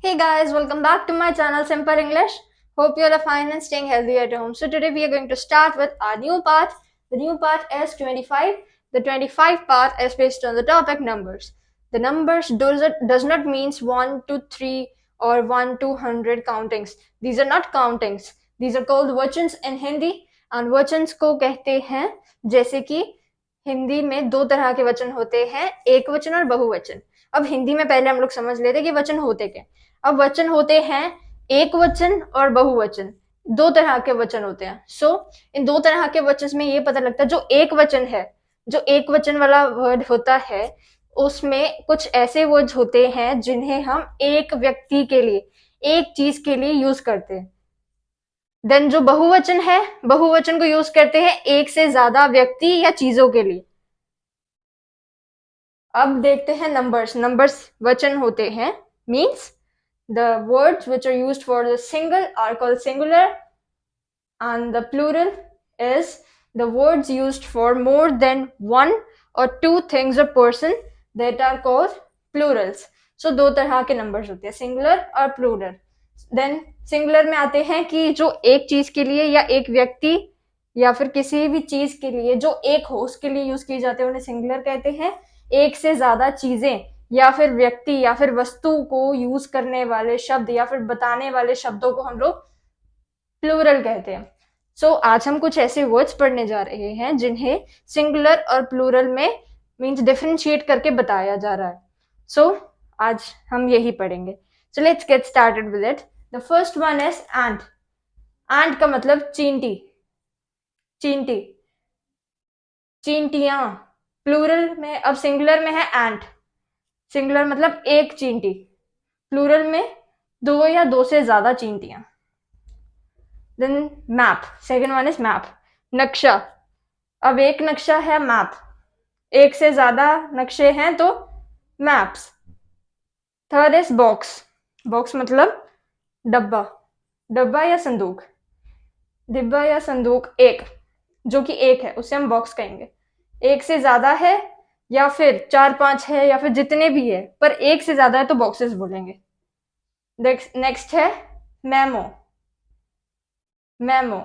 Hey guys, welcome back to my channel Simple English. Hope you all are fine and staying healthy at home. So today we are going to start with our new part. The new part is 25. The 25 part is based on the topic numbers. The numbers does not means 1 to 3 or 1 to 100 countings. These are not countings. These are called vachans in Hindi and vachans को कहते हैं जैसे कि हिंदी में दो तरह के वचन होते हैं, एक वचन और बहुवचन। अब हिंदी में पहले हम लोग समझ लेते कि वचन होते क्या। अब वचन होते हैं एक वचन और बहुवचन, दो तरह के वचन होते हैं। इन दो तरह के वचन में ये पता लगता है जो एक वचन है, जो एक वचन वाला वर्ड होता है उसमें कुछ ऐसे वर्ड्स होते हैं जिन्हें हम एक व्यक्ति के लिए, एक चीज के लिए यूज करते हैं। देन जो बहुवचन है, बहुवचन को यूज करते हैं एक से ज्यादा व्यक्ति या चीजों के लिए। अब देखते हैं नंबर्स। नंबर्स वचन होते हैं, means the words which are used for the single are called singular, and the plural is the words used for more than one or two things or person that are called plurals. So दो तरह के numbers होते हैं, singular और plural. Then singular में आते हैं कि जो एक चीज के लिए या एक व्यक्ति या फिर किसी भी चीज के लिए जो एक हो उसके लिए यूज किए जाते हैं उन्हें सिंगुलर कहते हैं। एक से ज्यादा चीजें या फिर व्यक्ति या फिर वस्तु को यूज करने वाले शब्द या फिर बताने वाले शब्दों को हम लोग प्लूरल कहते हैं। आज हम कुछ ऐसे वर्ड्स पढ़ने जा रहे हैं जिन्हें सिंगुलर और प्लूरल में मीन्स डिफरेंशिएट करके बताया जा रहा है। आज हम यही पढ़ेंगे। Let's get started with it. The first one is ant. Ant का मतलब चींटी, चींटी, चींटियां। प्लूरल में, अब सिंगुलर में है एंट, सिंगुलर मतलब एक चींटी, प्लूरल में दो या दो से ज्यादा चींटियां। Then map, second one is map, नक्शा। अब एक नक्शा है मैप, एक से ज्यादा नक्शे हैं तो maps. Third is box, box मतलब डब्बा, डब्बा या संदूक, डिब्बा या संदूक एक, जो कि एक है उसे हम बॉक्स कहेंगे। एक से ज्यादा है या फिर चार पांच है या फिर जितने भी है पर एक से ज्यादा है तो बॉक्सेस बोलेंगे। नेक्स्ट है मेमो, मेमो।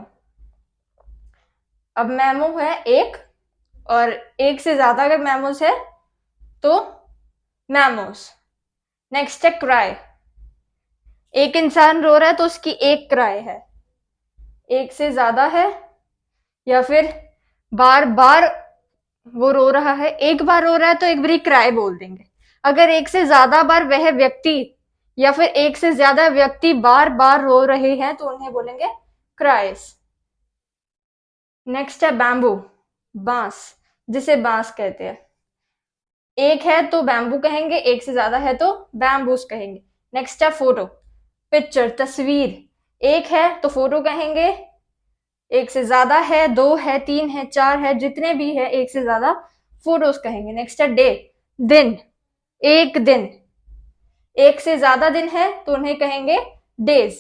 अब मेमो है एक और एक से ज्यादा अगर मेमोस है तो मेमोस। नेक्स्ट है क्राई, एक इंसान रो रहा है तो उसकी एक क्राई है। एक से ज्यादा है या फिर बार बार वो रो रहा है, एक बार रो रहा है तो एक बारी क्राई बोल देंगे। अगर एक से ज्यादा बार वह व्यक्ति या फिर एक से ज्यादा व्यक्ति बार बार रो रहे हैं तो उन्हें बोलेंगे क्राइस। नेक्स्ट है बैम्बू, बांस, जिसे बांस कहते हैं। एक है तो बैम्बू कहेंगे, एक से ज्यादा है तो बैम्बूस कहेंगे। नेक्स्ट है फोटो, पिक्चर, तस्वीर। एक है तो फोटो कहेंगे, एक से ज्यादा है, दो है, तीन है, चार है, जितने भी है एक से ज्यादा फोटोज कहेंगे। नेक्स्ट है डे, दिन, एक दिन। एक से ज्यादा दिन है तो उन्हें कहेंगे डेज।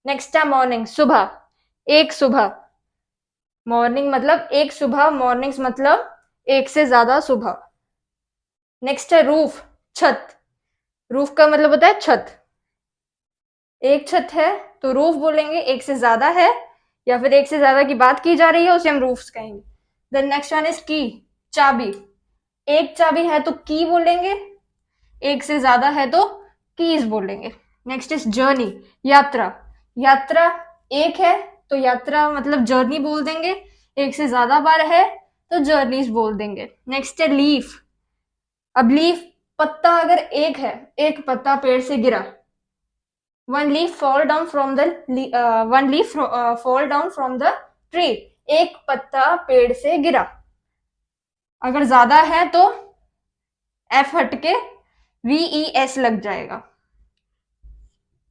नेक्स्ट है मॉर्निंग, सुबह, एक सुबह। मॉर्निंग मतलब एक सुबह, मॉर्निंग्स मतलब एक से ज्यादा सुबह। नेक्स्ट है रूफ, छत। रूफ का मतलब होता है छत। एक छत है तो रूफ बोलेंगे, एक से ज्यादा है या फिर एक से ज्यादा की बात की जा रही है उसे हम रूफ्स कहेंगे। देन नेक्स्ट वन इज की, चाबी। एक चाबी है तो की बोलेंगे, एक से ज्यादा है तो कीज बोलेंगे। नेक्स्ट इज जर्नी, यात्रा। यात्रा एक है तो यात्रा मतलब जर्नी बोल देंगे, एक से ज्यादा बार है तो जर्नीज बोल देंगे। नेक्स्ट है लीफ। अब लीफ, पत्ता अगर एक है, एक पत्ता पेड़ से गिरा, one leaf fall down from the one leaf fall down from the tree, एक पत्ता पेड़ से गिरा। अगर ज्यादा है तो एफ हट के वी एस लग जाएगा,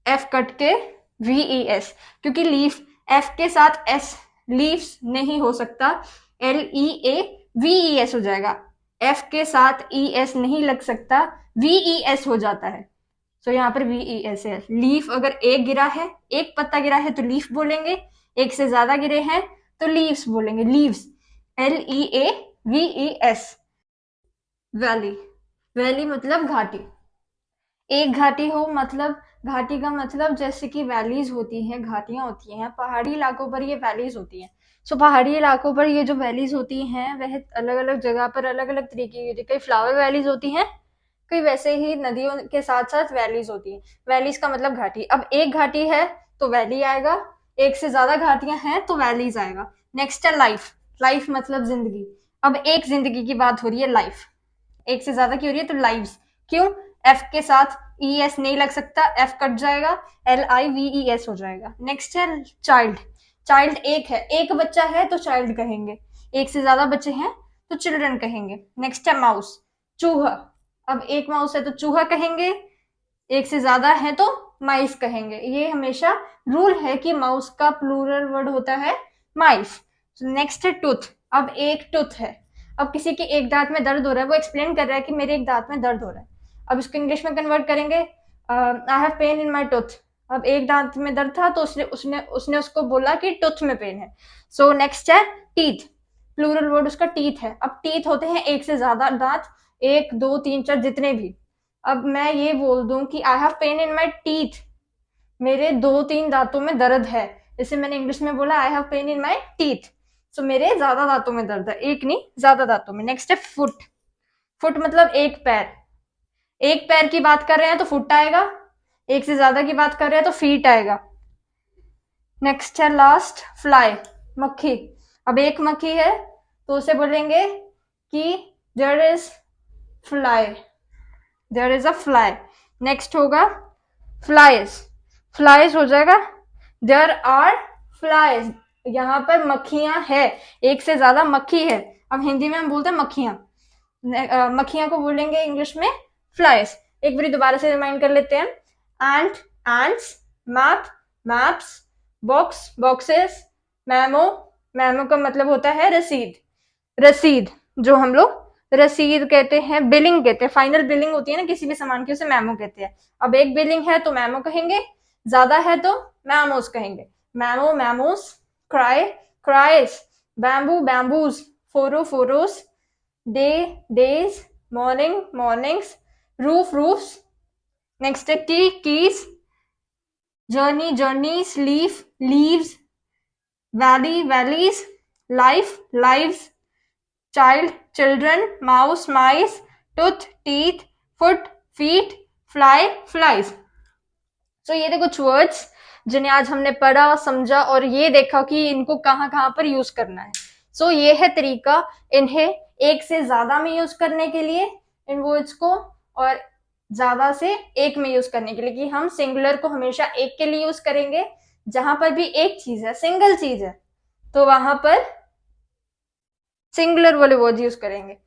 एफ कट के वी एस, क्योंकि लीफ एफ के साथ एस लीव्स नहीं हो सकता, L E A V S हो जाएगा। एफ के साथ ई एस नहीं लग सकता, वी एस हो जाता है। यहाँ पर वी एस है। लीफ अगर एक गिरा है, एक पत्ता गिरा है तो लीफ बोलेंगे, एक से ज्यादा गिरे हैं तो लीव्स बोलेंगे, leaves, L E A V E S. Valley, valley मतलब घाटी। एक घाटी हो मतलब, घाटी का मतलब जैसे कि वैलीज होती हैं, घाटियां होती हैं, पहाड़ी इलाकों पर ये वैलीज होती हैं। सो पहाड़ी इलाकों पर ये जो वैलीज होती हैं वह अलग अलग जगह पर अलग अलग तरीके की होती है। कई फ्लावर वैलीज होती हैं, कई वैसे ही नदियों के साथ साथ वैलीज होती हैं। वैलीज का मतलब घाटी। अब एक घाटी है तो वैली आएगा, एक से ज्यादा घाटियां हैं तो वैलीज आएगा। नेक्स्ट है लाइफ। लाइफ मतलब जिंदगी। अब एक जिंदगी की बात हो रही है, लाइफ एक से ज्यादा की हो रही है तो लाइव्स। क्यों? एफ के साथ ई एस नहीं लग सकता, एफ कट जाएगा, LIVES हो जाएगा। नेक्स्ट है चाइल्ड। चाइल्ड एक है, एक बच्चा है तो चाइल्ड कहेंगे, एक से ज्यादा बच्चे हैं तो चिल्ड्रन कहेंगे। नेक्स्ट है माउस, चूहा। अब एक माउस है तो चूहा कहेंगे, एक से ज्यादा है तो माइस कहेंगे। ये हमेशा रूल है कि माउस का प्लूरल वर्ड होता है माइस। नेक्स्ट है टूथ। अब एक टूथ है, अब किसी के एक दांत में दर्द हो रहा है, वो एक्सप्लेन कर रहा है कि मेरे एक दांत में दर्द हो रहा है। अब इसको इंग्लिश में कन्वर्ट करेंगे, आई have pain in my tooth. अब एक दांत में दर्द था तो उसने उसने उसने उसको बोला कि टूथ में पेन है। सो नेक्स्ट है टीथ। प्लूरल वर्ड उसका टीथ है। अब टीथ होते हैं एक से ज्यादा दांत, एक दो तीन चार जितने भी। अब मैं ये बोल दूं कि आई have pain in my teeth, मेरे दो तीन दांतों में दर्द है। जैसे मैंने इंग्लिश में बोला I have pain in my teeth, so मेरे ज्यादा दांतों में दर्द है, एक नहीं ज्यादा दांतों में। नेक्स्ट है फुट। फुट मतलब एक पैर। एक पैर की बात कर रहे हैं तो फुट आएगा, एक से ज्यादा की बात कर रहे हैं तो फीट आएगा। नेक्स्ट है लास्ट फ्लाई, मक्खी। अब एक मक्खी है तो उसे बोलेंगे कि there is fly, there is a fly. Next होगा फ्लाइज, फ्लाइज हो जाएगा, देयर आर फ्लाइज, यहाँ पर मक्खियां है, एक से ज्यादा मक्खी है। अब हिंदी में हम बोलते हैं मक्खियां, मक्खियां को बोलेंगे इंग्लिश में फ्लाइज। एक बार दोबारा से रिमाइंड कर लेते हैं, ant ants, map maps, box boxes, memo, memo का मतलब होता है रसीद, रसीद जो हम लोग रसीद कहते हैं, बिलिंग कहते हैं, फाइनल बिलिंग होती है ना किसी भी सामान की, उसे मैमो कहते हैं। अब एक बिलिंग है तो मैमो कहेंगे, ज्यादा है तो मैमोस कहेंगे, memo memos, cry cries, bamboo bamboos, photo photos, day days, morning mornings, roof roofs. Next है key keys, journey journeys, leaf leaves, valley valleys, life lives, child children, mouse mice, tooth teeth, foot feet, fly flies. So ये थे कुछ words जिन्हें आज हमने पढ़ा समझा और ये देखा कि इनको कहाँ कहाँ पर यूज करना है। सो ये है तरीका इन्हें एक से ज्यादा में यूज करने के लिए, इन वर्ड्स को, और ज्यादा से एक में यूज करने के लिए, कि हम सिंगुलर को हमेशा एक के लिए यूज करेंगे, जहां पर भी एक चीज है, सिंगल चीज है, तो वहां पर सिंगुलर वाले वर्ड यूज करेंगे।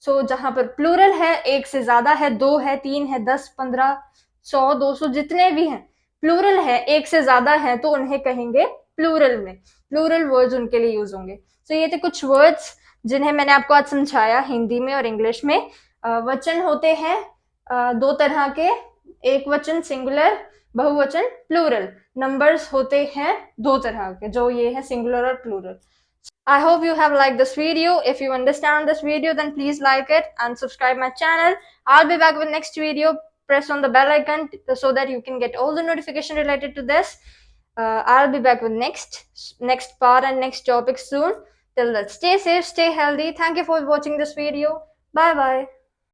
सो जहां पर प्लूरल है, एक से ज्यादा है, दो है, तीन है, 10, 15, 100, 200 जितने भी हैं, प्लूरल है, एक से ज्यादा है तो उन्हें कहेंगे प्लूरल में, प्लूरल वर्ड्स उनके लिए यूज होंगे। सो ये थे कुछ वर्ड्स जिन्हें मैंने आपको आज समझाया हिंदी में और इंग्लिश में। वचन होते हैं दो तरह के, एक वचन सिंगुलर, बहुवचन प्लूरल। नंबर्स होते हैं दो तरह के, जो ये है सिंगुलर और plural. I hope you have liked this video. If you understand this video, then please like it and subscribe my channel. I'll be back with next video. Press on the bell icon so that you can get all the notification related to this. I'll be back with next part and next topic soon. Till then, stay safe, stay healthy. Thank you for watching this video. Bye bye.